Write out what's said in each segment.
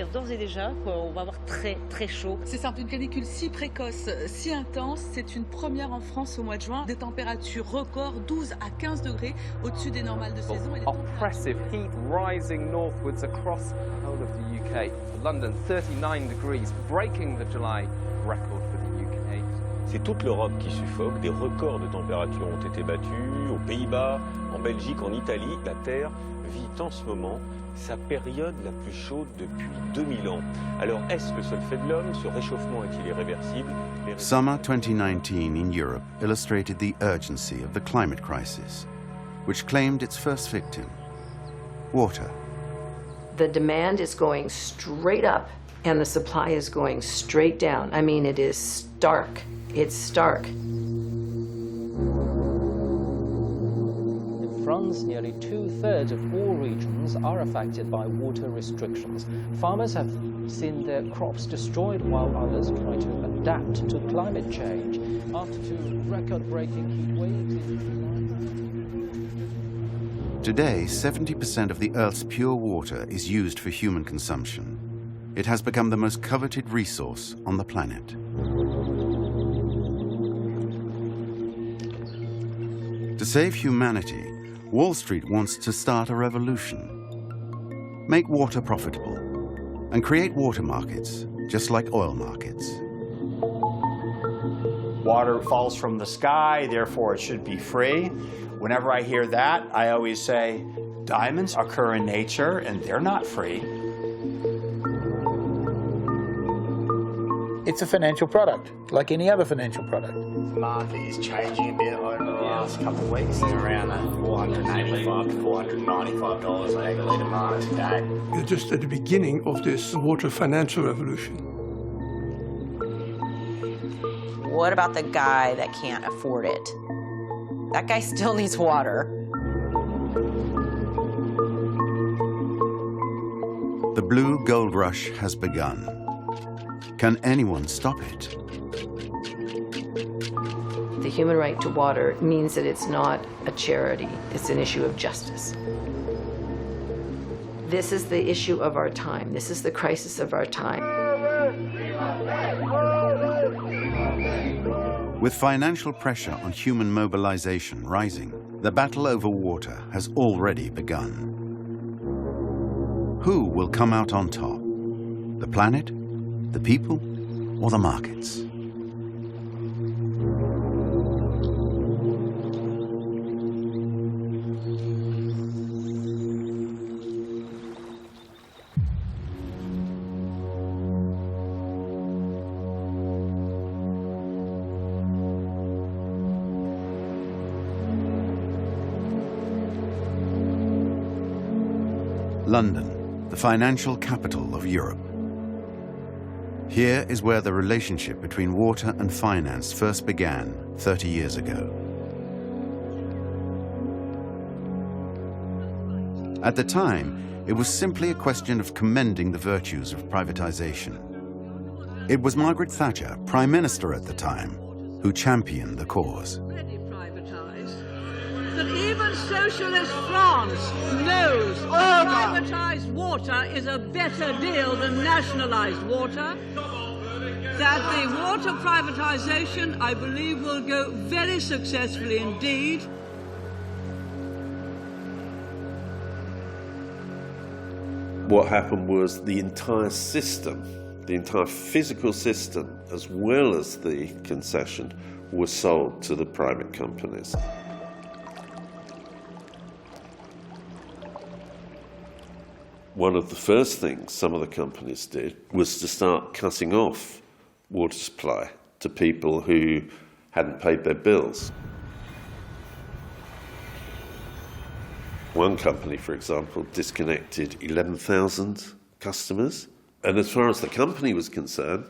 dire d'ores et déjà qu'on va avoir très très chaud. C'est simple, une canicule si précoce, si intense, c'est une première en France au mois de juin. Des températures records, 12 à 15 degrés au-dessus des normales de saison. Oppressive heat rising northwards across the whole of the UK. London, 39 degrees, breaking the July record for the UK. C'est toute l'Europe qui suffoque. Des records de température ont été battus aux Pays-Bas, en Belgique, en Italie. La Terre vit en ce moment sa période la plus chaude depuis 2000 ans. Alors, est-ce le seul fait de l'homme? Ce réchauffement est-il irréversible? Summer 2019 in Europe illustrated the urgency of the climate crisis, which claimed its first victim, water. The demand is going straight up and the supply is going straight down. I mean, it is stark. It's stark. In France, nearly 2/3 of all regions are affected by water restrictions. Farmers have seen their crops destroyed while others try to adapt to climate change. After 2 record-breaking heat waves in July. Today, 70% of the Earth's pure water is used for human consumption. It has become the most coveted resource on the planet. To save humanity, Wall Street wants to start a revolution. Make water profitable and create water markets, just like oil markets. Water falls from the sky, therefore it should be free. Whenever I hear that, I always say, diamonds occur in nature and they're not free. It's a financial product, like any other financial product. The market is changing a bit over the last couple of weeks. It's around that $485 to $495 a hectolitre mark today. You're just at the beginning of this water financial revolution. What about the guy that can't afford it? That guy still needs water. The blue gold rush has begun. Can anyone stop it? The human right to water means that it's not a charity, it's an issue of justice. This is the issue of our time. This is the crisis of our time. With financial pressure on human mobilization rising, the battle over water has already begun. Who will come out on top? The planet, the people, or the markets? London, the financial capital of Europe. Here is where the relationship between water and finance first began 30 years ago. At the time, it was simply a question of commending the virtues of privatization. It was Margaret Thatcher, Prime Minister at the time, who championed the cause. That even socialist France knows privatized water is a better deal than nationalized water. That the water privatization, I believe, will go very successfully indeed. What happened was the entire system, the entire physical system, as well as the concession, was sold to the private companies. One of the first things some of the companies did was to start cutting off water supply to people who hadn't paid their bills. One company, for example, disconnected 11,000 customers, and as far as the company was concerned,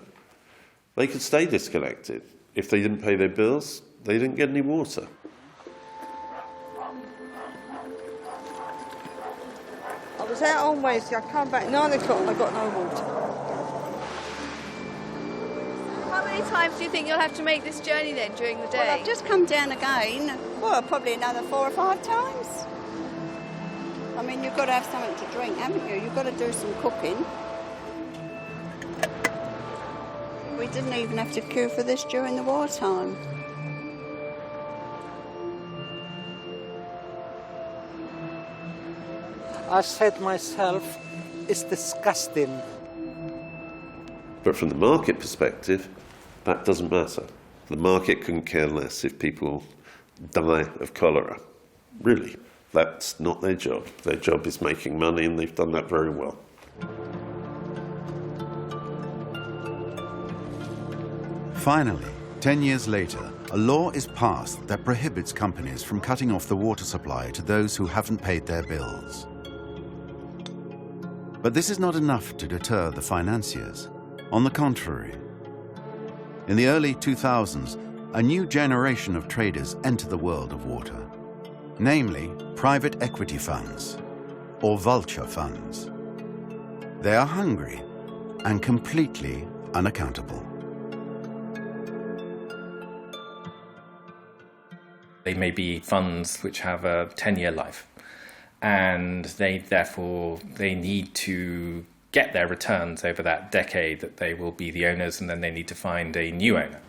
they could stay disconnected. If they didn't pay their bills, they didn't get any water. I was out on Wednesday, I come back 9 o'clock and I got no water. How many times do you think you'll have to make this journey then during the day? Well, I've just come down again, well, probably another 4 or 5 times. I mean, you've got to have something to drink, haven't you? You've got to do some cooking. We didn't even have to queue for this during the wartime. I said myself, it's disgusting. But from the market perspective, that doesn't matter. The market couldn't care less if people die of cholera. Really, that's not their job. Their job is making money, and they've done that very well. Finally, 10 years later, a law is passed that prohibits companies from cutting off the water supply to those who haven't paid their bills. But this is not enough to deter the financiers. On the contrary, in the early 2000s, a new generation of traders enter the world of water, namely private equity funds, or vulture funds. They are hungry and completely unaccountable. They may be funds which have a 10-year life, and therefore they need to get their returns over that decade that they will be the owners, and then they need to find a new owner.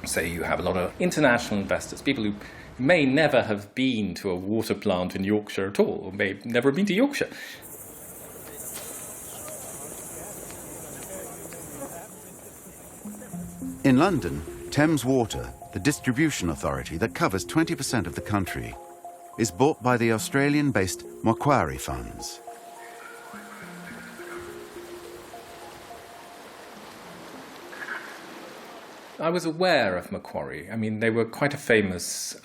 So you have a lot of international investors, people who may never have been to a water plant in Yorkshire at all, or may never have been to Yorkshire. In London, Thames Water, the distribution authority that covers 20% of the country, is bought by the Australian-based Macquarie funds. I was aware of Macquarie. I mean, they were quite a famous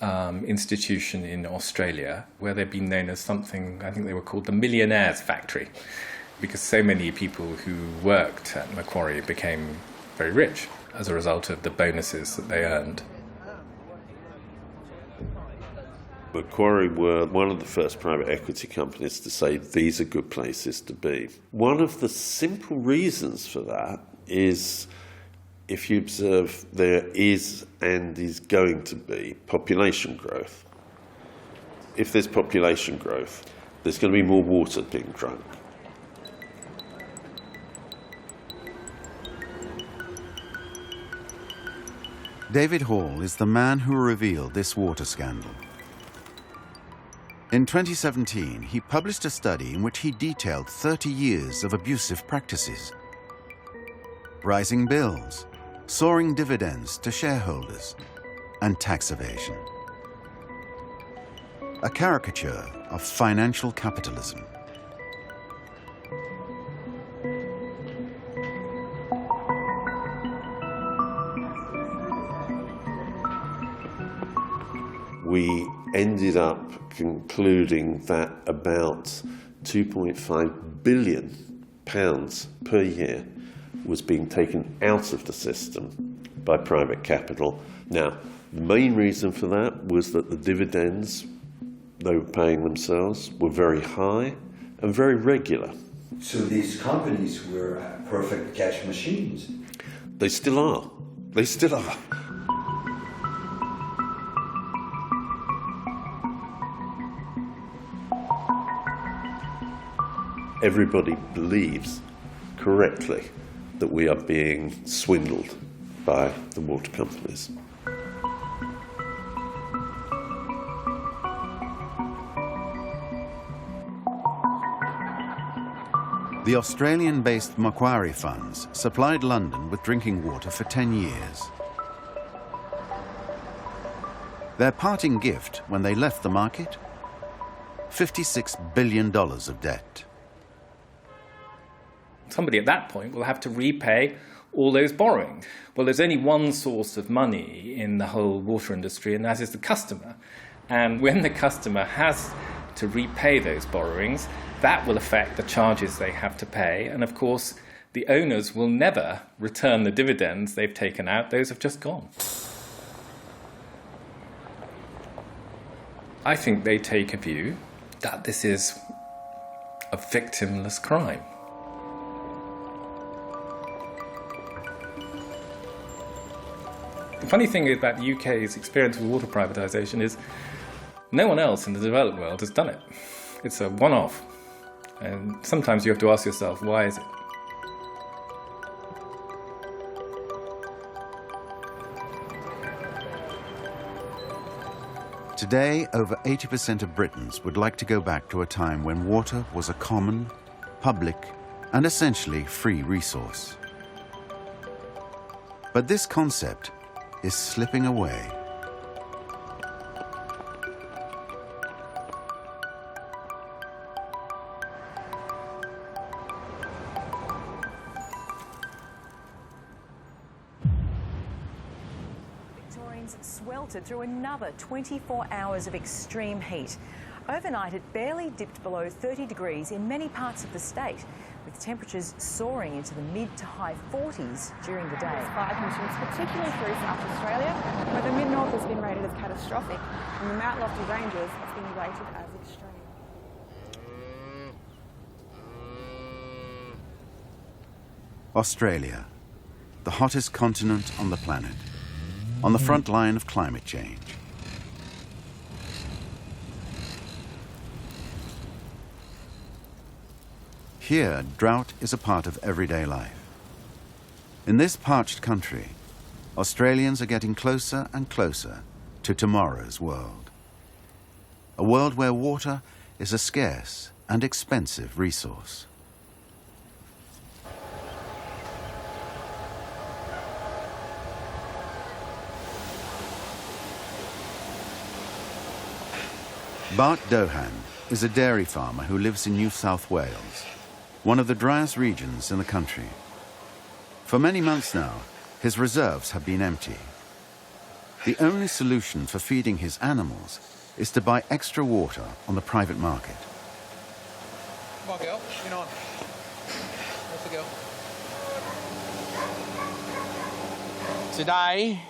institution in Australia, where they've been known as something, I think they were called the Millionaires Factory, because so many people who worked at Macquarie became very rich as a result of the bonuses that they earned. Macquarie were one of the first private equity companies to say these are good places to be. One of the simple reasons for that is, if you observe, there is and is going to be population growth. If there's population growth, there's going to be more water being drunk. David Hall is the man who revealed this water scandal. In 2017, he published a study in which he detailed 30 years of abusive practices. Rising bills, soaring dividends to shareholders, and tax evasion. A caricature of financial capitalism. We ended up concluding that about £2.5 billion per year was being taken out of the system by private capital. Now, the main reason for that was that the dividends they were paying themselves were very high and very regular. So these companies were perfect cash machines. They still are. They still are. Everybody believes correctly that we are being swindled by the water companies. The Australian-based Macquarie funds supplied London with drinking water for 10 years. Their parting gift when they left the market? $56 billion of debt. Somebody at that point will have to repay all those borrowing. Well, there's only one source of money in the whole water industry, and that is the customer. And when the customer has to repay those borrowings, that will affect the charges they have to pay. And of course, the owners will never return the dividends they've taken out. Those have just gone. I think they take a view that this is a victimless crime. The funny thing about the UK's experience with water privatisation is no one else in the developed world has done it. It's a one-off. And sometimes you have to ask yourself, why is it? Today, over 80% of Britons would like to go back to a time when water was a common, public, and essentially free resource. But this concept is slipping away. Sweltered through another 24 hours of extreme heat. Overnight, it barely dipped below 30 degrees in many parts of the state, with temperatures soaring into the mid to high 40s during the day. Fire conditions, particularly through South Australia, where the mid-north has been rated as catastrophic and the Mount Lofty ranges have been rated as extreme. Australia, the hottest continent on the planet, on the front line of climate change. Here, drought is a part of everyday life. In this parched country, Australians are getting closer and closer to tomorrow's world. A world where water is a scarce and expensive resource. Bart Dohan is a dairy farmer who lives in New South Wales, one of the driest regions in the country. For many months now, his reserves have been empty. The only solution for feeding his animals is to buy extra water on the private market. Come on, girl, get on. Where's the girl? Today,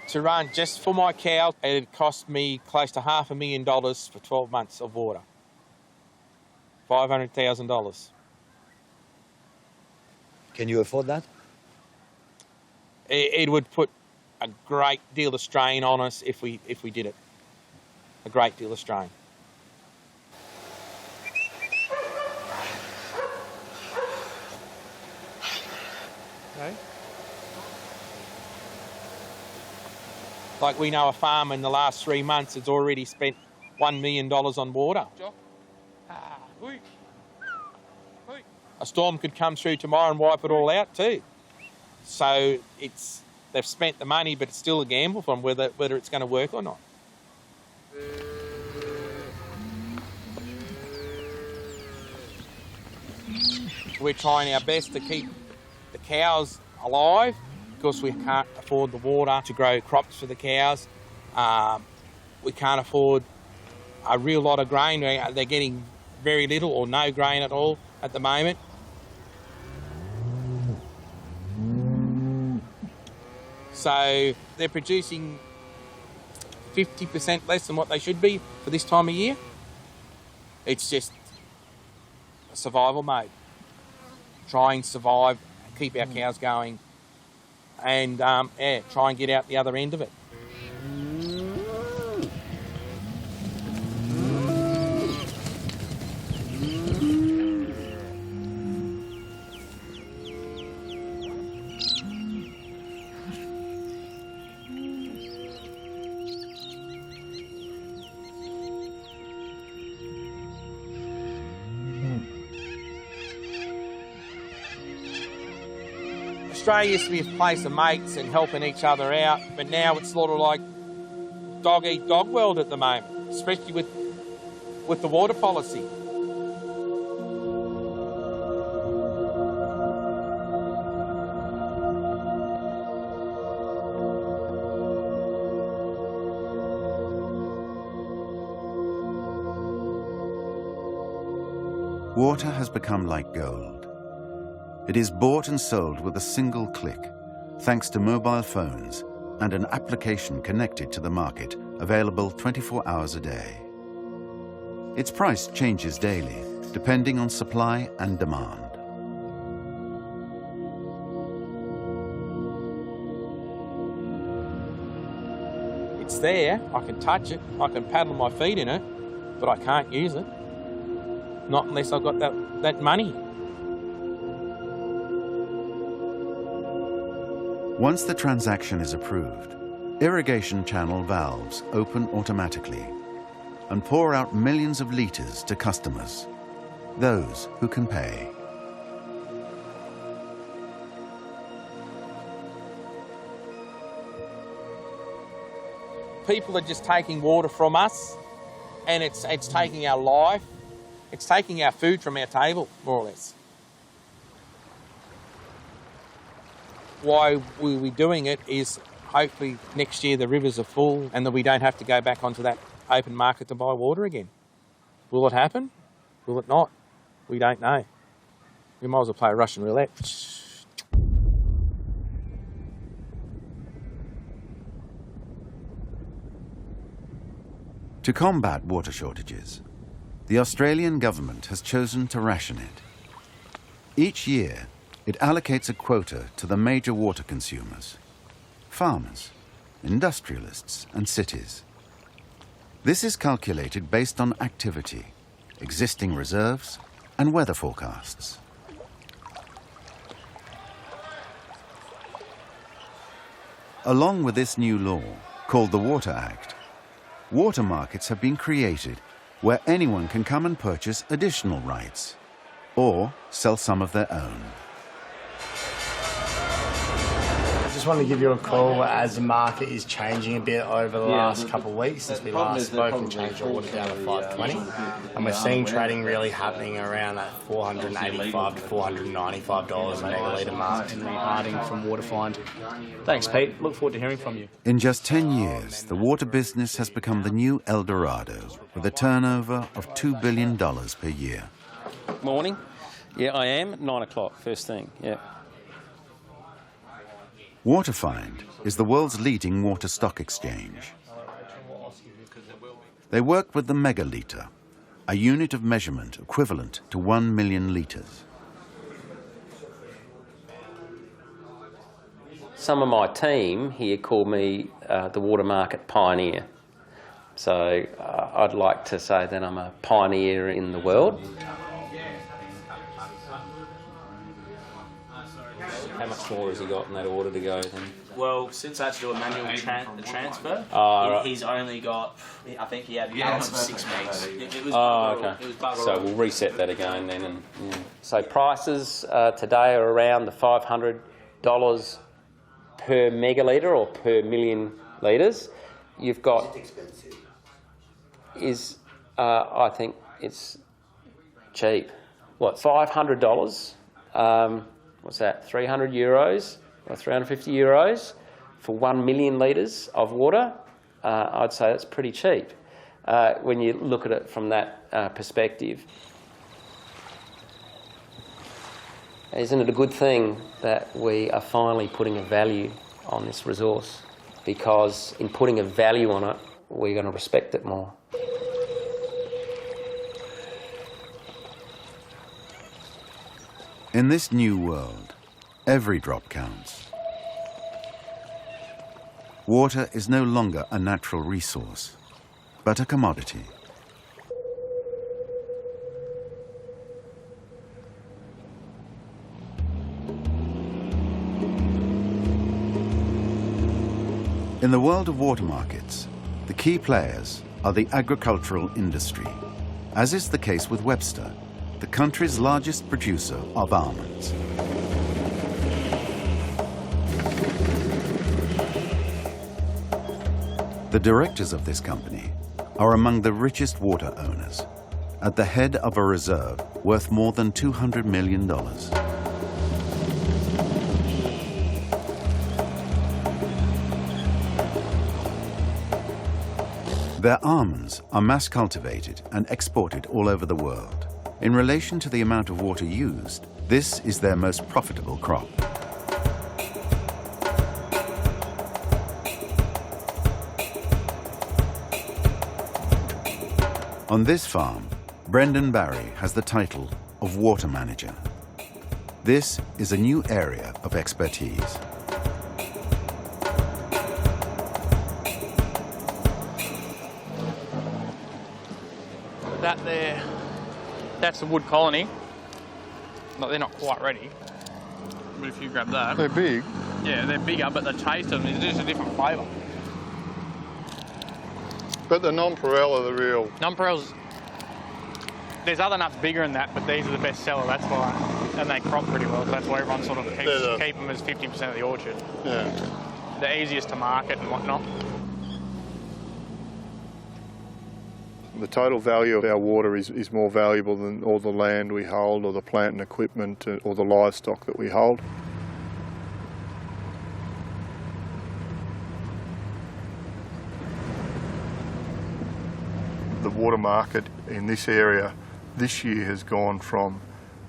to run just for my cow, it cost me close to $500,000 for 12 months of water. $500,000. Can you afford that? It would put a great deal of strain on us if we did it. A great deal of strain. Okay. Like we know a farm in the last 3 months has already spent $1 million on water. A storm could come through tomorrow and wipe it all out too. So they've spent the money, but it's still a gamble from whether it's going to work or not. We're trying our best to keep the cows alive, because we can't afford the water to grow crops for the cows. We can't afford a real lot of grain. They're getting very little or no grain at all at the moment. So they're producing 50% less than what they should be for this time of year. It's just a survival mode. Try and survive, keep our cows going, and try and get out the other end of it. Australia used to be a place of mates and helping each other out, but now it's sort of like dog-eat-dog world at the moment, especially with the water policy. Water has become like gold. It is bought and sold with a single click, thanks to mobile phones and an application connected to the market, available 24 hours a day. Its price changes daily, depending on supply and demand. It's there, I can touch it, I can paddle my feet in it, but I can't use it. Not unless I've got that money. Once the transaction is approved, irrigation channel valves open automatically and pour out millions of litres to customers, those who can pay. People are just taking water from us, and it's taking our life, it's taking our food from our table, more or less. Why we're doing it is hopefully next year the rivers are full and that we don't have to go back onto that open market to buy water again. Will it happen? Will it not? We don't know. We might as well play Russian roulette. To combat water shortages, the Australian government has chosen to ration it. Each year, it allocates a quota to the major water consumers: farmers, industrialists, and cities. This is calculated based on activity, existing reserves, and weather forecasts. Along with this new law, called the Water Act, water markets have been created where anyone can come and purchase additional rights or sell some of their own. I just wanted to give you a call as the market is changing a bit over the last couple of weeks since we last spoke and changed our water down to $5.20. And we're seeing trading really happening around that $485 to $495 a megalitre mark. Harding from Waterfind. Thanks, Pete. Look forward to hearing from you. In just 10 years, the water business has become the new El Dorado with a turnover of $2 billion per year. Morning. Yeah, I am. 9 o'clock, first thing, yeah. Waterfind is the world's leading water stock exchange. They work with the megalitre, a unit of measurement equivalent to 1 million litres. Some of my team here call me the water market pioneer. So I'd like to say that I'm a pioneer in the world. How much more has he got in that order to go then? Well, since I had to do a manual transfer, right. he's only got, I think he had balance of 6 megs. It was okay. It was bugger so all. we'll reset that again then. And so prices today are around the $500 per megalitre or per million litres. You've got... I think it's cheap. What, $500? What's that, 300 euros or 350 euros for 1 million litres of water? I'd say that's pretty cheap when you look at it from that perspective. Isn't it a good thing that we are finally putting a value on this resource? Because in putting a value on it, we're going to respect it more. In this new world, every drop counts. Water is no longer a natural resource, but a commodity. In the world of water markets, the key players are the agricultural industry, as is the case with Webster, the country's largest producer of almonds. The directors of this company are among the richest water owners, at the head of a reserve worth more than $200 million. Their almonds are mass cultivated and exported all over the world. In relation to the amount of water used, this is their most profitable crop. On this farm, Brendan Barry has the title of Water Manager. This is a new area of expertise. That there, that's the wood colony. But they're not quite ready. But if you grab that. They're big. Yeah, they're bigger, but the taste of them is just a different flavour. But the nonpareil are the real... Nonpareils, there's other nuts bigger than that, but these are the best seller, that's why. And they crop pretty well, so that's why everyone sort of keep them as 50% of the orchard. Yeah. They're easiest to market and whatnot. The total value of our water is more valuable than all the land we hold, or the plant and equipment, or the livestock that we hold. The water market in this area this year has gone from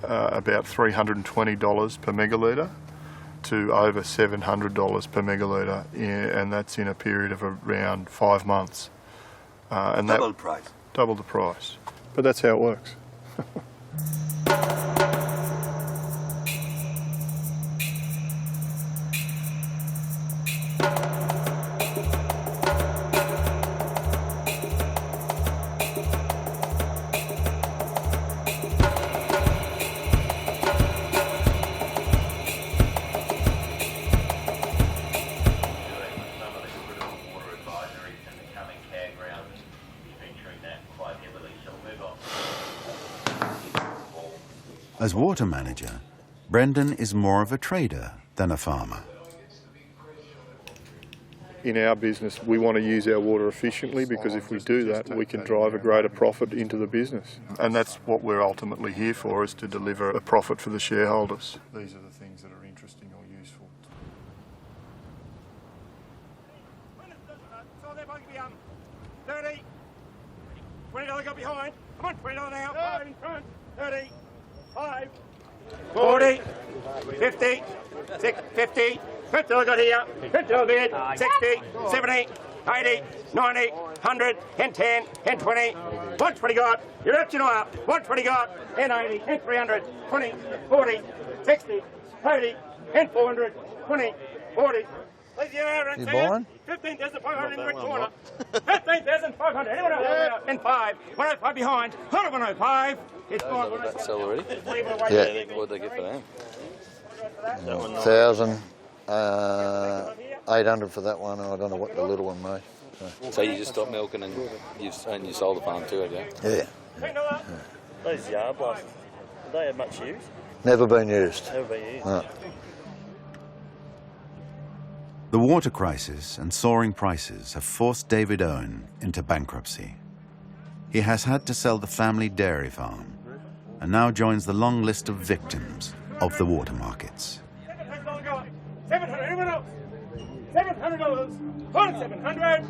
about $320 per megalitre to over $700 per megalitre, and that's in a period of around 5 months. And double the price. Double the price. But that's how it works. As water manager, Brendan is more of a trader than a farmer. In our business, we want to use our water efficiently, because if we do that, we can drive a greater profit into the business. And that's what we're ultimately here for, is to deliver a profit for the shareholders. These are the things that are interesting or useful. $30. $20 got behind. Come on, $20 now. 5 in front. 30. 5, 40, 50, 50, $50 got here, $50 bid, 60, 70, 80, 90, 100, and 10, and 20, 120 got, you're up, you know up, 120 got, and 80, and 300, 20, 40, 60, 30, and 400, 20, 40. You buying? 15,500 in the corner. 15,500. Anyone else? And 5. 105 behind. 105. It's gone. Did that sell already? Yeah. What did they get for that? 1,800 for that one. I don't know what the little one made. So you just stopped milking and you sold the farm too, have you? Yeah. Those yard blasts, have they had much use? Never been used. Never been used. No. The water crisis and soaring prices have forced David Owen into bankruptcy. He has had to sell the family dairy farm and now joins the long list of victims of the water markets. $700, anyone else? $700, $700.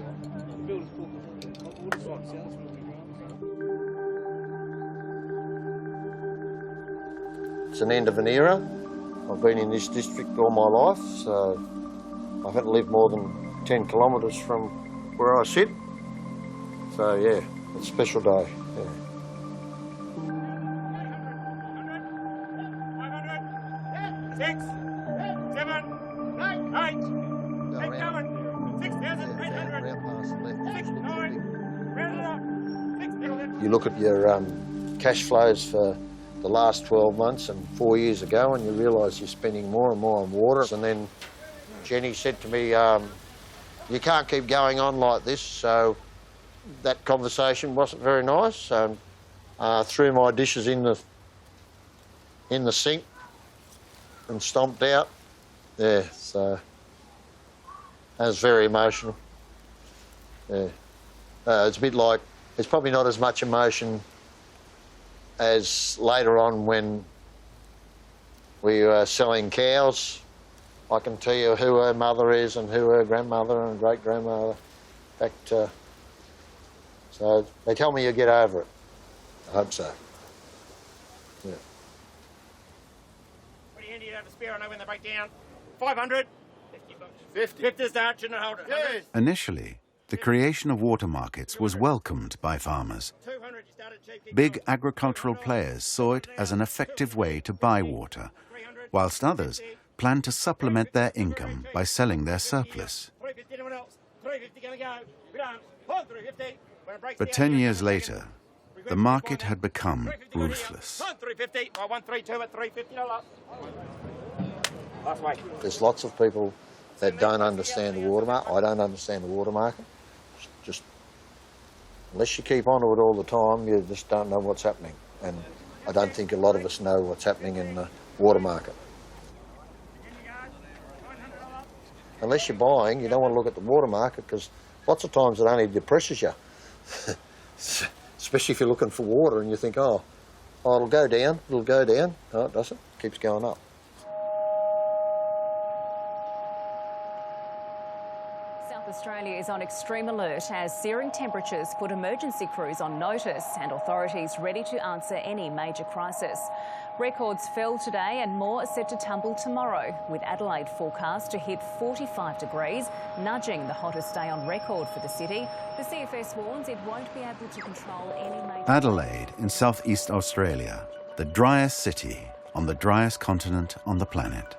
It's an end of an era. I've been in this district all my life, so I haven't lived more than 10 kilometres from where I sit. So yeah, it's a special day. Yeah. 6, 7, 8, 6, You look at your cash flows for the last 12 months and 4 years ago, and you realise you're spending more and more on water. And then Jenny said to me, you can't keep going on like this, so that conversation wasn't very nice. Threw my dishes in the sink and stomped out. Yeah, so that was very emotional. Yeah, it's a bit like, it's probably not as much emotion as later on when we were selling cows. I can tell you who her mother is and who her grandmother and great-grandmother. In fact, so they tell me you'll get over it. I hope so. Yeah. Pretty handy to have a spare, I know when they break down. 500. 50. 50 start, shouldn't hold it. Yes. Initially, the creation of water markets was welcomed by farmers. Big agricultural players saw it as an effective way to buy water, whilst others planned to supplement their income by selling their surplus. But 10 years later, the market had become ruthless. There's lots of people that don't understand the water market. I don't understand the water market. Just Unless you keep on to it all the time, you just don't know what's happening. And I don't think a lot of us know what's happening in the water market. Unless you're buying, you don't want to look at the water market because lots of times it only depresses you. Especially if you're looking for water and you think, oh, it'll go down. No, it doesn't. It keeps going up. South Australia is on extreme alert as searing temperatures put emergency crews on notice and authorities ready to answer any major crisis. Records fell today and more are set to tumble tomorrow, with Adelaide forecast to hit 45 degrees, nudging the hottest day on record for the city. The CFS warns it won't be able to control any major... Adelaide in southeast Australia, the driest city on the driest continent on the planet.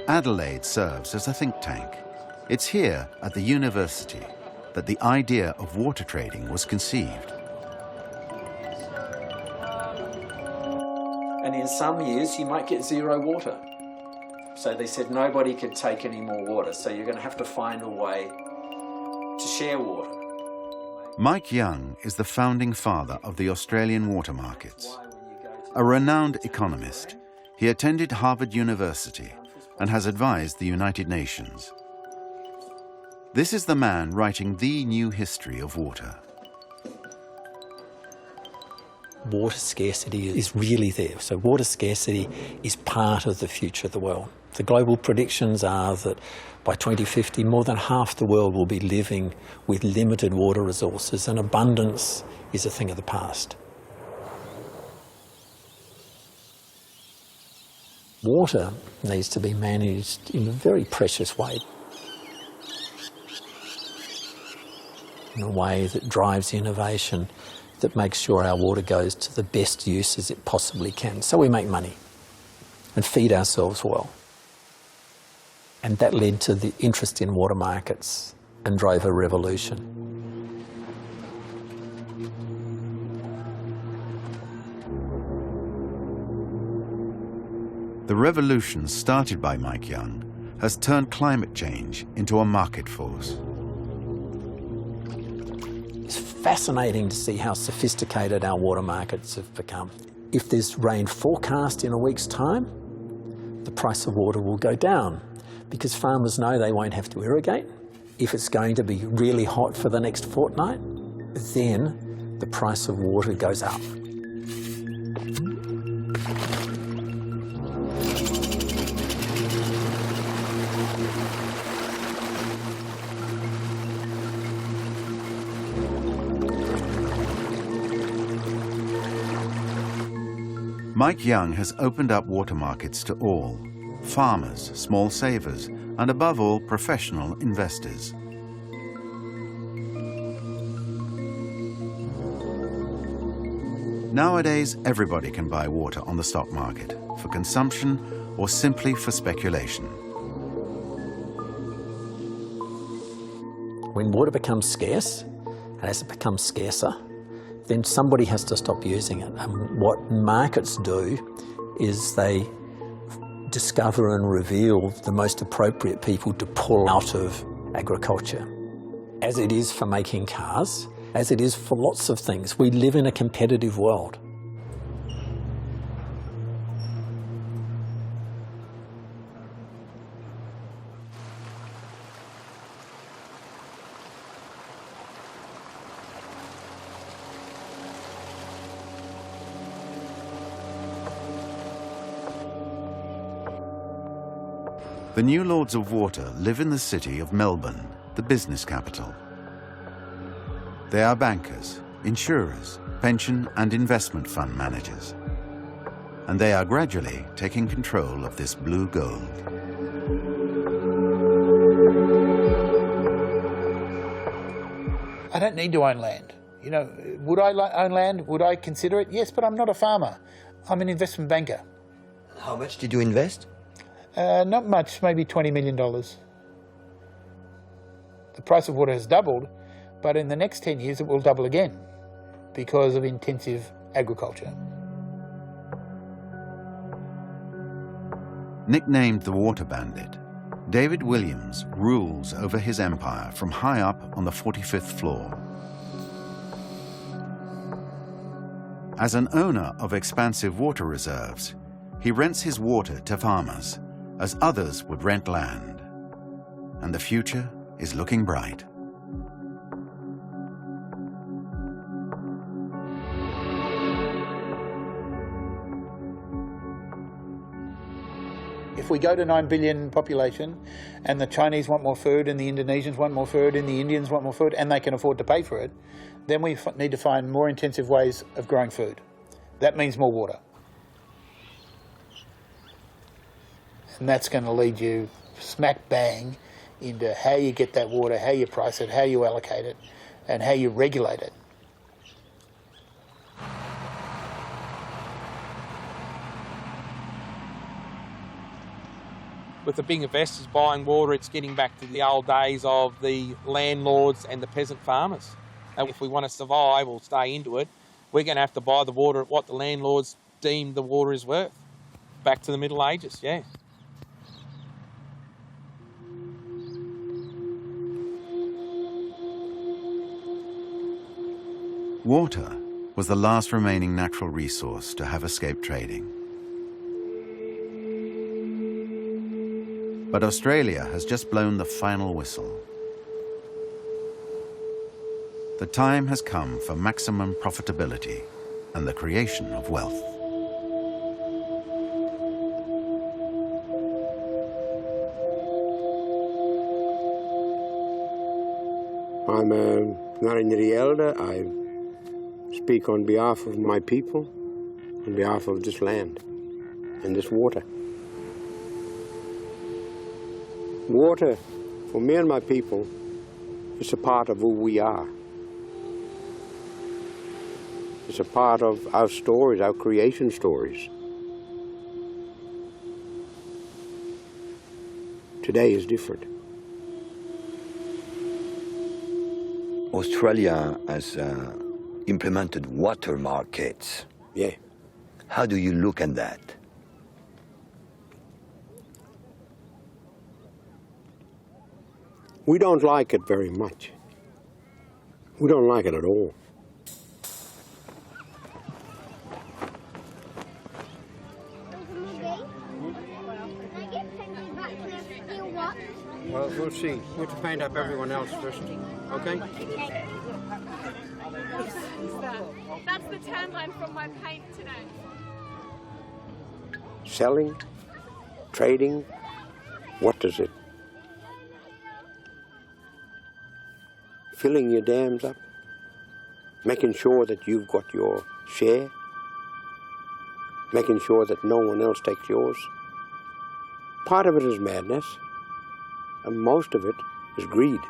Adelaide serves as a think tank. It's here, at the university, that the idea of water trading was conceived. And in some years, you might get zero water. So they said nobody could take any more water, so you're going to have to find a way to share water. Mike Young is the founding father of the Australian water markets. A renowned economist, he attended Harvard University and has advised the United Nations. This is the man writing the new history of water. Water scarcity is really there. So water scarcity is part of the future of the world. The global predictions are that by 2050, more than half the world will be living with limited water resources, and abundance is a thing of the past. Water needs to be managed in a very precious way, in a way that drives innovation, that makes sure our water goes to the best use as it possibly can, so we make money and feed ourselves well. And that led to the interest in water markets and drove a revolution. The revolution started by Mike Young has turned climate change into a market force. It's fascinating to see how sophisticated our water markets have become. If there's rain forecast in a week's time, the price of water will go down because farmers know they won't have to irrigate. If it's going to be really hot for the next fortnight, then the price of water goes up. Mike Young has opened up water markets to all, farmers, small savers, and above all, professional investors. Nowadays, everybody can buy water on the stock market, for consumption or simply for speculation. When water becomes scarce, and as it becomes scarcer, then somebody has to stop using it. And what markets do is they discover and reveal the most appropriate people to pull out of agriculture. As it is for making cars, as it is for lots of things, we live in a competitive world. The new Lords of Water live in the city of Melbourne, the business capital. They are bankers, insurers, pension and investment fund managers. And they are gradually taking control of this blue gold. I don't need to own land. You know, would I own land? Would I consider it? Yes, but I'm not a farmer. I'm an investment banker. How much did you invest? Not much, maybe $20 million. The price of water has doubled, but in the next 10 years it will double again because of intensive agriculture. Nicknamed the Water Bandit, David Williams rules over his empire from high up on the 45th floor. As an owner of expansive water reserves, he rents his water to farmers, as others would rent land. And the future is looking bright. If we go to 9 billion population and the Chinese want more food and the Indonesians want more food and the Indians want more food and they can afford to pay for it, then we need to find more intensive ways of growing food. That means more water. And that's going to lead you smack bang into how you get that water, how you price it, how you allocate it, and how you regulate it. With the big investors buying water, it's getting back to the old days of the landlords and the peasant farmers. And if we want to survive or stay into it, we're going to have to buy the water at what the landlords deem the water is worth. Back to the Middle Ages, yeah. Water was the last remaining natural resource to have escaped trading. But Australia has just blown the final whistle. The time has come for maximum profitability and the creation of wealth. I'm Narendra Elder. I speak on behalf of my people, on behalf of this land and this water. Water, for me and my people, is a part of who we are. It's a part of our stories, our creation stories. Today is different. Australia has implemented water markets. Yeah. How do you look at that? We don't like it very much. We don't like it at all. Well, we'll see. We'll have to paint up everyone else first, okay? That's the tan line from my paint today. Selling, trading, what does it? Filling your dams up, making sure that you've got your share, making sure that no one else takes yours. Part of it is madness, and most of it is greed.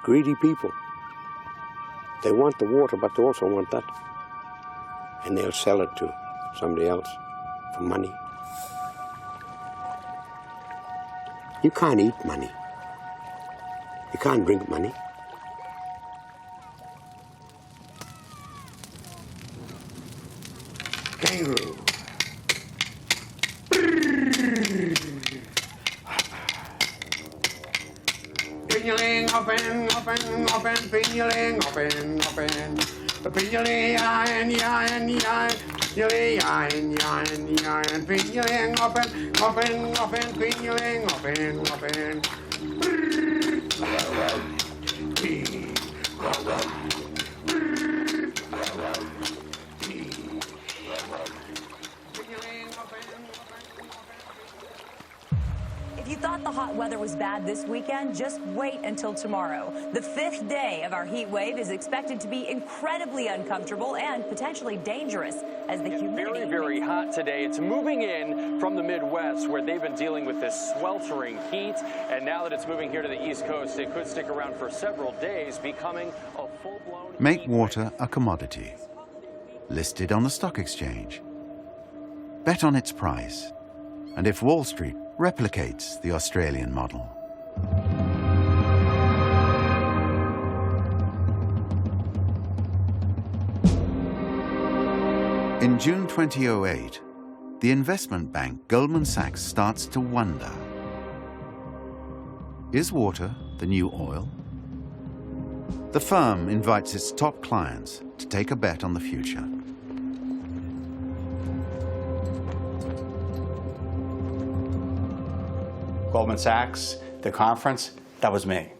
Greedy people. They want the water, but they also want that. And they'll sell it to somebody else for money. You can't eat money. You can't drink money. Kangaroo. Pinyaling, open, open, open, pinyaling, open, open. Pinyaling, yan, yan, yan. Pinyaling, yan, yan, yan. Pinyaling, open, open, open, pinyaling, open, open. If you thought the hot weather was bad this weekend, just wait until tomorrow. The 5th day of our heat wave is expected to be incredibly uncomfortable and potentially dangerous as the humidity... Very, very hot today. It's moving in from the Midwest where they've been dealing with this sweltering heat. And now that it's moving here to the East Coast, it could stick around for several days, becoming a full-blown... Make water a commodity. Listed on the stock exchange. Bet on its price. And if Wall Street replicates the Australian model. In June 2008, the investment bank Goldman Sachs starts to wonder. Is water the new oil? The firm invites its top clients to take a bet on the future. Goldman Sachs, the conference, that was me.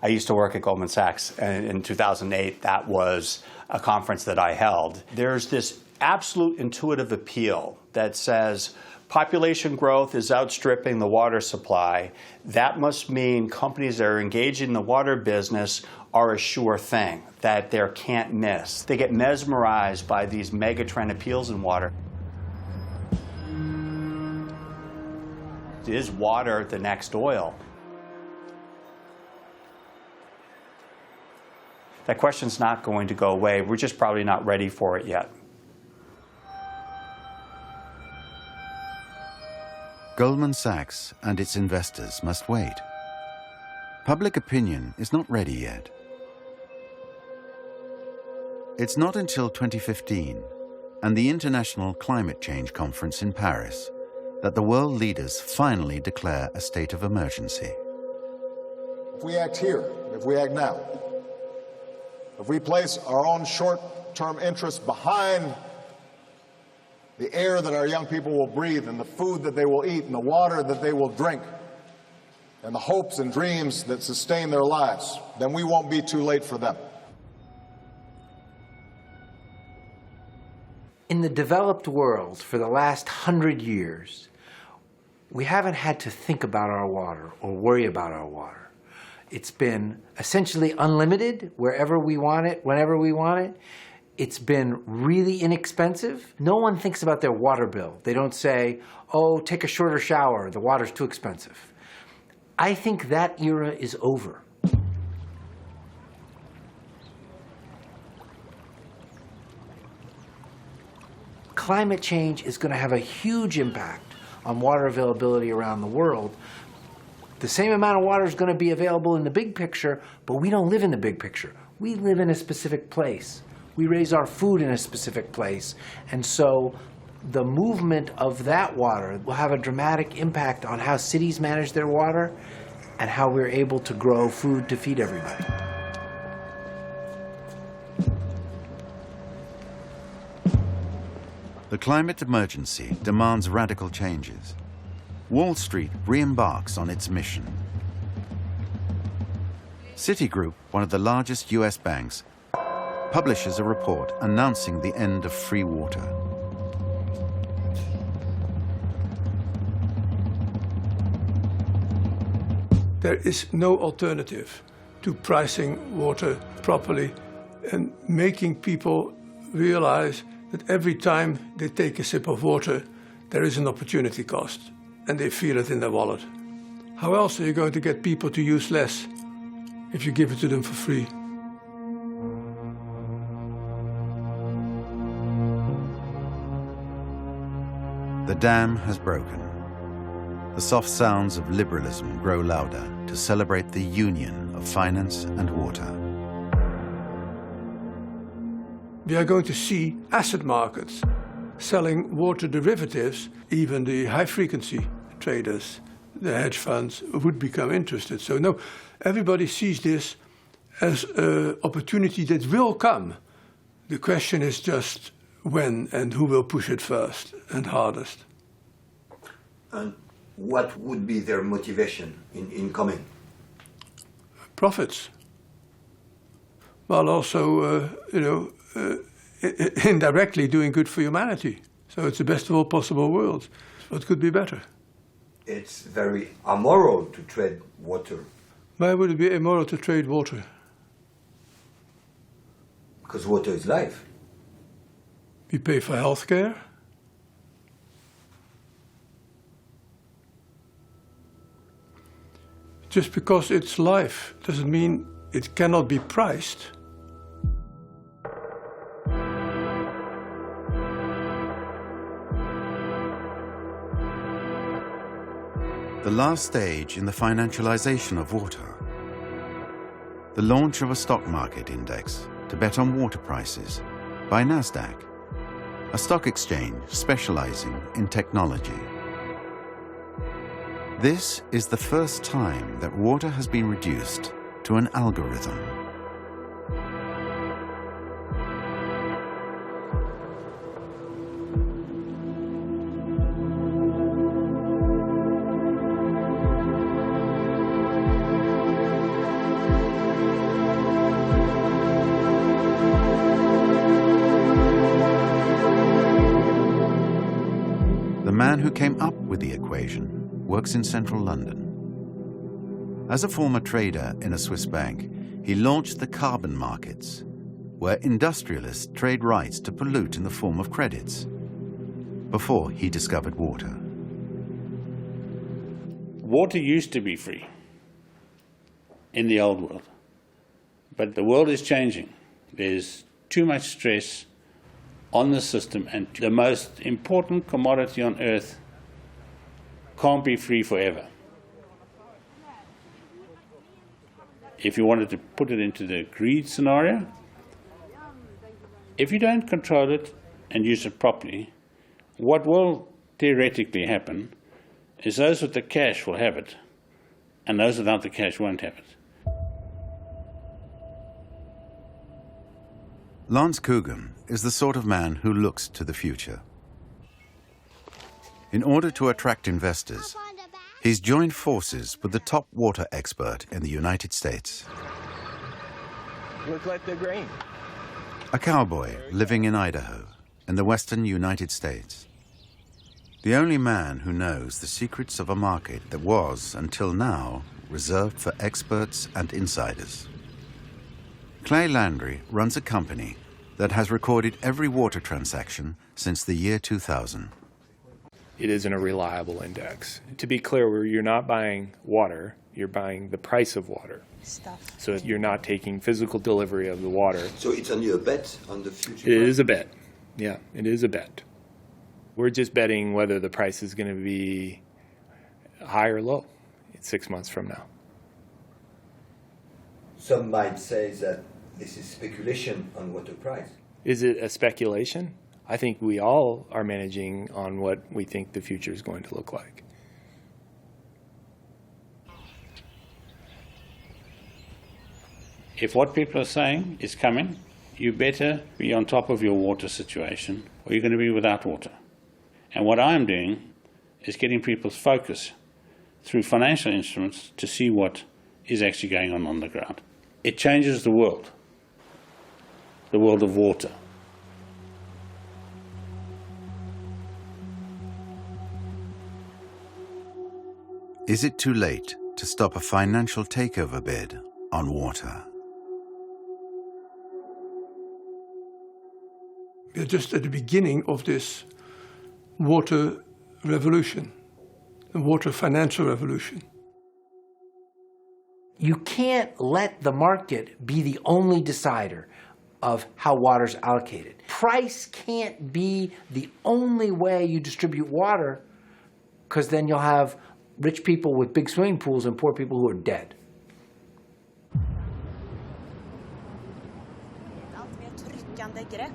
I used to work at Goldman Sachs, and in 2008, that was a conference that I held. There's this absolute intuitive appeal that says population growth is outstripping the water supply. That must mean companies that are engaged in the water business are a sure thing, that they can't miss. They get mesmerized by these megatrend appeals in water. Is water the next oil? That question's not going to go away. We're just probably not ready for it yet. Goldman Sachs and its investors must wait. Public opinion is not ready yet. It's not until 2015 and the International Climate Change Conference in Paris that the world leaders finally declare a state of emergency. If we act here, if we act now, if we place our own short-term interests behind the air that our young people will breathe and the food that they will eat and the water that they will drink and the hopes and dreams that sustain their lives, then we won't be too late for them. In the developed world, for the last 100 years, we haven't had to think about our water or worry about our water. It's been essentially unlimited wherever we want it, whenever we want it. It's been really inexpensive. No one thinks about their water bill. They don't say, oh, take a shorter shower, the water's too expensive. I think that era is over. Climate change is going to have a huge impact on water availability around the world. The same amount of water is going to be available in the big picture, but we don't live in the big picture. We live in a specific place. We raise our food in a specific place. And so the movement of that water will have a dramatic impact on how cities manage their water and how we're able to grow food to feed everybody. The climate emergency demands radical changes. Wall Street re-embarks on its mission. Citigroup, one of the largest US banks, publishes a report announcing the end of free water. There is no alternative to pricing water properly and making people realize that every time they take a sip of water, there is an opportunity cost, and they feel it in their wallet. How else are you going to get people to use less if you give it to them for free? The dam has broken. The soft sounds of liberalism grow louder to celebrate the union of finance and water. We are going to see asset markets selling water derivatives. Even the high-frequency traders, the hedge funds, would become interested. So no, everybody sees this as an opportunity that will come. The question is just when and who will push it first and hardest. And what would be their motivation in coming? Profits. While also, indirectly doing good for humanity. So it's the best of all possible worlds. What could be better? It's very immoral to trade water. Why would it be immoral to trade water? Because water is life. We pay for health care. Just because it's life doesn't mean it cannot be priced. The last stage in the financialization of water. The launch of a stock market index to bet on water prices by NASDAQ a stock exchange specializing in technology. This is the first time that water has been reduced to an algorithm. The man who came up with the equation works in central London. As a former trader in a Swiss bank, he launched the carbon markets, where industrialists trade rights to pollute in the form of credits, before he discovered water. Water used to be free in the old world, but the world is changing. There's too much stress on the system, and the most important commodity on earth can't be free forever. If you wanted to put it into the greed scenario, if you don't control it and use it properly, what will theoretically happen is those with the cash will have it, and those without the cash won't have it. Lance Coogan is the sort of man who looks to the future. In order to attract investors, he's joined forces with the top water expert in the United States. Look like they're green. A cowboy living in Idaho, in the western United States. The only man who knows the secrets of a market that was, until now, reserved for experts and insiders. Clay Landry runs a company that has recorded every water transaction since the year 2000. It isn't a reliable index. To be clear, you're not buying water, you're buying the price of water. So you're not taking physical delivery of the water. So it's only a bet on the future? It is a bet. Yeah, it is a bet. We're just betting whether the price is going to be high or low 6 months from now. Some might say that this is speculation on water price. Is it a speculation? I think we all are managing on what we think the future is going to look like. If what people are saying is coming, you better be on top of your water situation, or you're going to be without water. And what I'm doing is getting people's focus through financial instruments to see what is actually going on the ground. It changes the world of water. Is it too late to stop a financial takeover bid on water? We are just at the beginning of this water revolution, the water financial revolution. You can't let the market be the only decider of how water's allocated. Price can't be the only way you distribute water, because then you'll have rich people with big swimming pools and poor people who are dead. Allt mer tryckande grepp,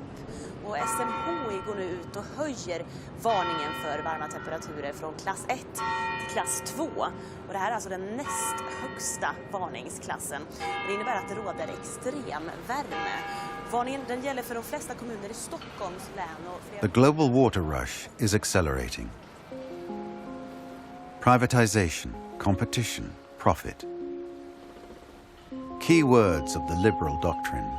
och SMHI går nu ut och höjer varningen för varma temperaturer från klass 1 till klass 2. Och det här är alltså den näst högsta varningsklassen. Det innebär att det råder extrem värme. Varningen den gäller för de flesta kommuner i Stockholms län och flera... The global water rush is accelerating. Privatization, competition, profit. Key words of the liberal doctrine.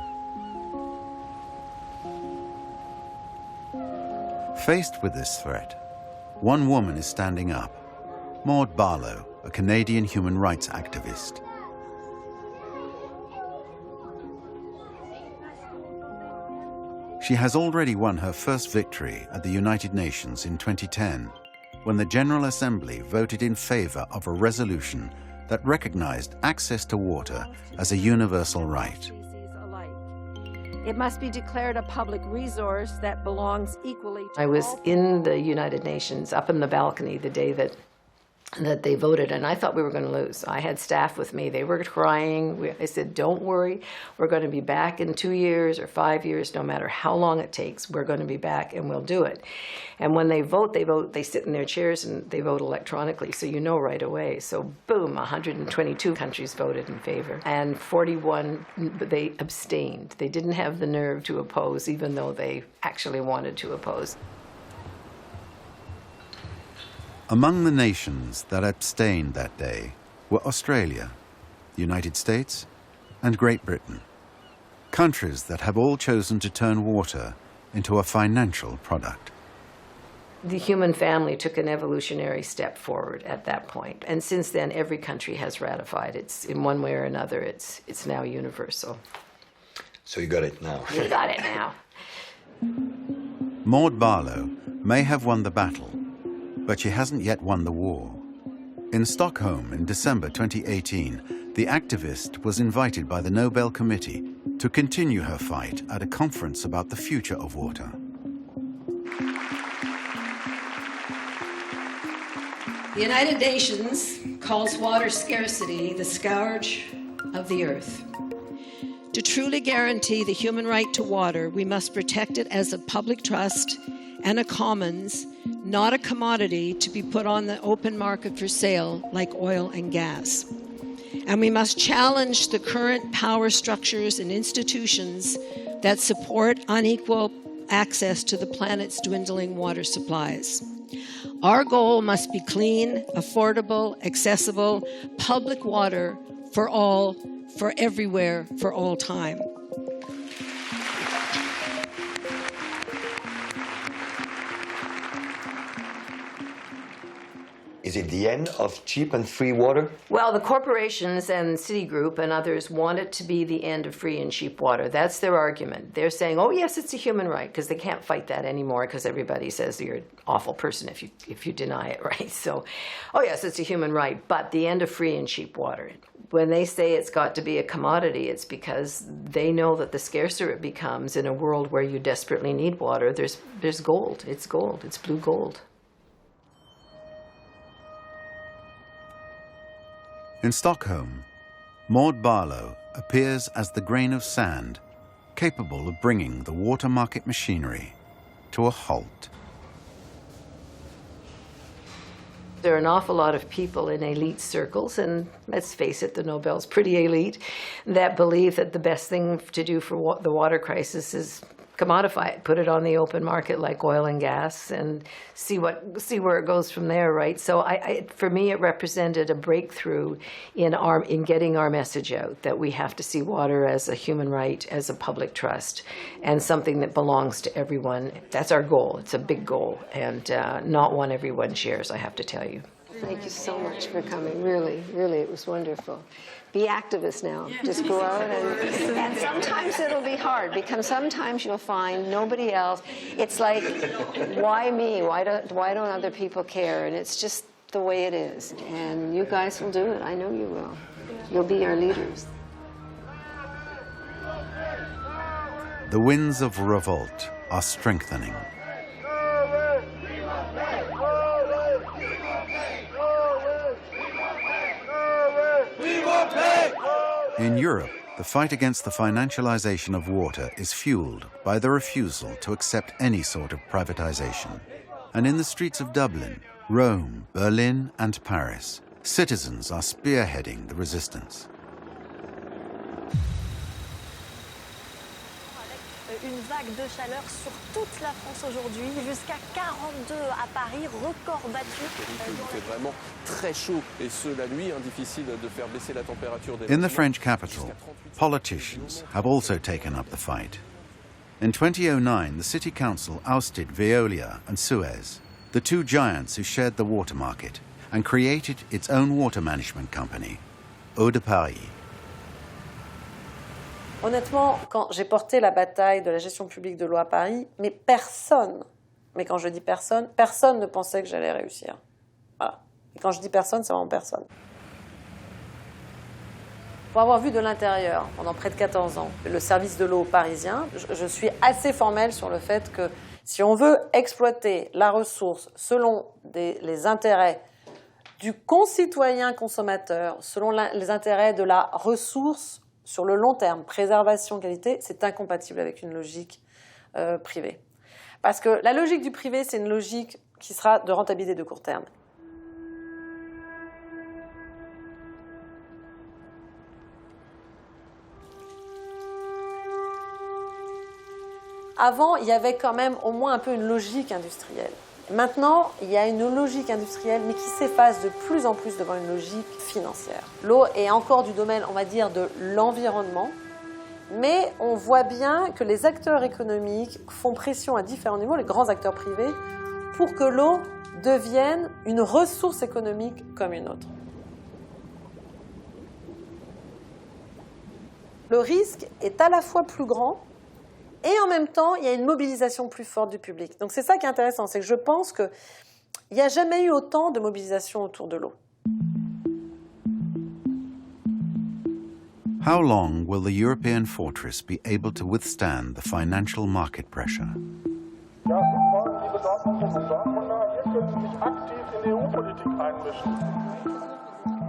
Faced with this threat, one woman is standing up. Maud Barlow, a Canadian human rights activist. She has already won her first victory at the United Nations in 2010, when the General Assembly voted in favor of a resolution that recognized access to water as a universal right. It must be declared a public resource that belongs equally to I was all. in the United Nations, up in the balcony, the day that that they voted, and I thought we were going to lose. I had staff with me. They were crying. I said, don't worry. We're going to be back in 2 years or 5 years, no matter how long it takes. We're going to be back, and we'll do it. And when they vote, they sit in their chairs, and they vote electronically, so you know right away. So boom, 122 countries voted in favor, and 41, they abstained. They didn't have the nerve to oppose, even though they actually wanted to oppose. Among the nations that abstained that day were Australia, the United States, and Great Britain, countries that have all chosen to turn water into a financial product. The human family took an evolutionary step forward at that point, and since then every country has ratified. It's in one way or another, it's now universal. So you got it now. You got it now. Maud Barlow may have won the battle, but she hasn't yet won the war. In Stockholm in December 2018, the activist was invited by the Nobel Committee to continue her fight at a conference about the future of water. The United Nations calls water scarcity the scourge of the earth. To truly guarantee the human right to water, we must protect it as a public trust and a commons, not a commodity to be put on the open market for sale like oil and gas. And we must challenge the current power structures and institutions that support unequal access to the planet's dwindling water supplies. Our goal must be clean, affordable, accessible, public water for all, for everywhere, for all time. Is it the end of cheap and free water? Well, the corporations and Citigroup and others want it to be the end of free and cheap water. That's their argument. They're saying, oh, yes, it's a human right, because they can't fight that anymore because everybody says you're an awful person if you deny it, right? So, oh, yes, it's a human right, but the end of free and cheap water. When they say it's got to be a commodity, it's because they know that the scarcer it becomes in a world where you desperately need water, there's gold. It's gold. It's blue gold. In Stockholm, Maud Barlow appears as the grain of sand capable of bringing the water market machinery to a halt. There are an awful lot of people in elite circles, and let's face it, the Nobel's pretty elite, that believe that the best thing to do for the water crisis is commodify it, put it on the open market like oil and gas, and see where it goes from there, right? So for me, it represented a breakthrough in getting our message out that we have to see water as a human right, as a public trust, and something that belongs to everyone. That's our goal. It's a big goal, and not one everyone shares, I have to tell you. Thank you so much for coming. Really, really, it was wonderful. Be activists now. Just go out and sometimes it'll be hard because sometimes you'll find nobody else. It's like, why me? Why don't other people care? And it's just the way it is. And you guys will do it. I know you will. You'll be our leaders. The winds of revolt are strengthening. In Europe, the fight against the financialization of water is fueled by the refusal to accept any sort of privatization. And in the streets of Dublin, Rome, Berlin, and Paris, citizens are spearheading the resistance. Une vague de chaleur sur toute la France aujourd'hui, jusqu'à 42 à Paris, record battu. Il fait vraiment très chaud et ce la nuit, difficile de faire baisser la température des In the French capital, politicians have also taken up the fight. In 2009, the city council ousted Veolia and Suez, the two giants who shared the water market, and created its own water management company, Eau de Paris. Honnêtement, quand j'ai porté la bataille de la gestion publique de l'eau à Paris, mais personne, mais quand je dis personne, personne ne pensait que j'allais réussir. Voilà. Et quand je dis personne, c'est vraiment personne. Pour avoir vu de l'intérieur, pendant près de 14 ans, le service de l'eau parisien, je suis assez formelle sur le fait que si on veut exploiter la ressource selon les intérêts du concitoyen consommateur selon les intérêts de la ressource sur le long terme, préservation, qualité, c'est incompatible avec une logique privée. Parce que la logique du privé, c'est une logique qui sera de rentabilité de court terme. Avant, il y avait quand même au moins un peu une logique industrielle. Maintenant, il y a une logique industrielle, mais qui s'efface de plus en plus devant une logique financière. L'eau est encore du domaine, on va dire, de l'environnement, mais on voit bien que les acteurs économiques font pression à différents niveaux, les grands acteurs privés, pour que l'eau devienne une ressource économique comme une autre. Le risque est à la fois plus grand, et en même temps, il y a une mobilisation plus forte du public. Donc c'est ça qui est intéressant, c'est que je pense qu'il n'y a jamais eu autant de mobilisation autour de l'eau. How long will the European fortress be able to withstand the financial market pressure?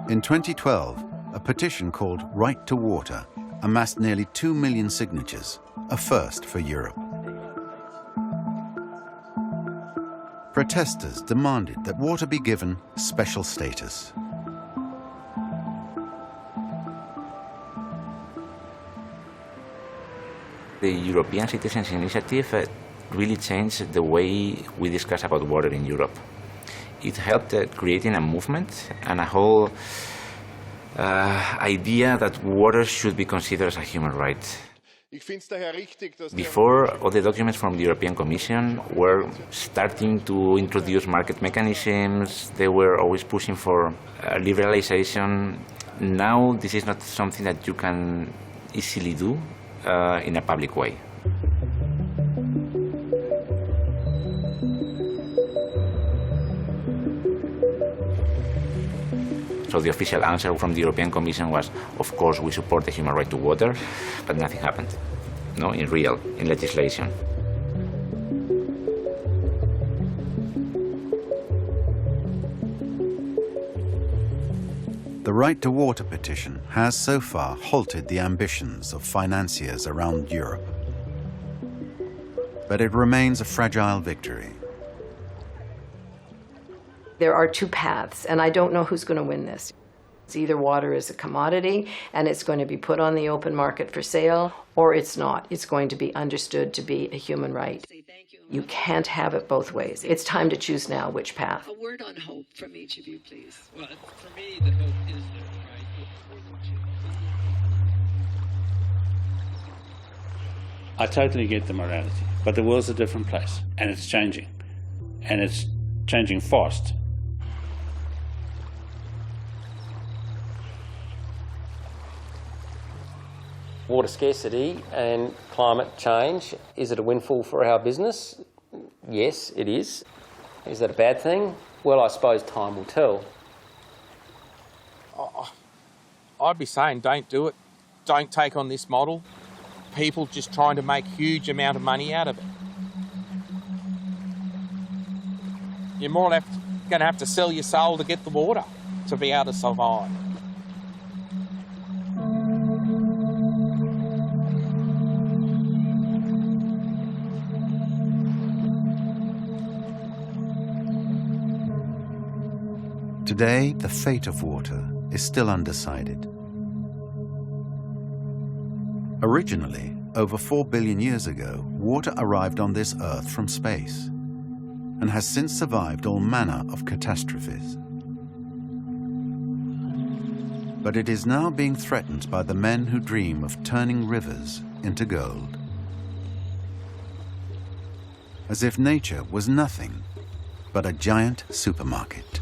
In 2012, a petition called Right to Water amassed nearly 2 million signatures, a first for Europe. Protesters demanded that water be given special status. The European Citizens' Initiative really changed the way we discuss about water in Europe. It helped creating a movement and a whole idea that water should be considered as a human right. Before, all the documents from the European Commission were starting to introduce market mechanisms. They were always pushing for liberalization. Now, this is not something that you can easily do in a public way. So the official answer from the European Commission was, of course, we support the human right to water, but nothing happened, no, in legislation. The Right to Water petition has so far halted the ambitions of financiers around Europe. But it remains a fragile victory. There are two paths, and I don't know who's going to win this. It's either water is a commodity, and it's going to be put on the open market for sale, or it's not. It's going to be understood to be a human right. You can't have it both ways. It's time to choose now which path. A word on hope from each of you, please. Well, for me, the hope is the I totally get the morality, but the world's a different place, and it's changing, and it's changing fast. Water scarcity and climate change, is it a windfall for our business? Yes, it is. Is that a bad thing? Well, I suppose time will tell. I'd be saying don't do it. Don't take on this model. People just trying to make huge amount of money out of it. You're more or less going to have to sell your soul to get the water to be able to survive. Today, the fate of water is still undecided. Originally, over 4 billion years ago, water arrived on this Earth from space and has since survived all manner of catastrophes. But it is now being threatened by the men who dream of turning rivers into gold. As if nature was nothing but a giant supermarket.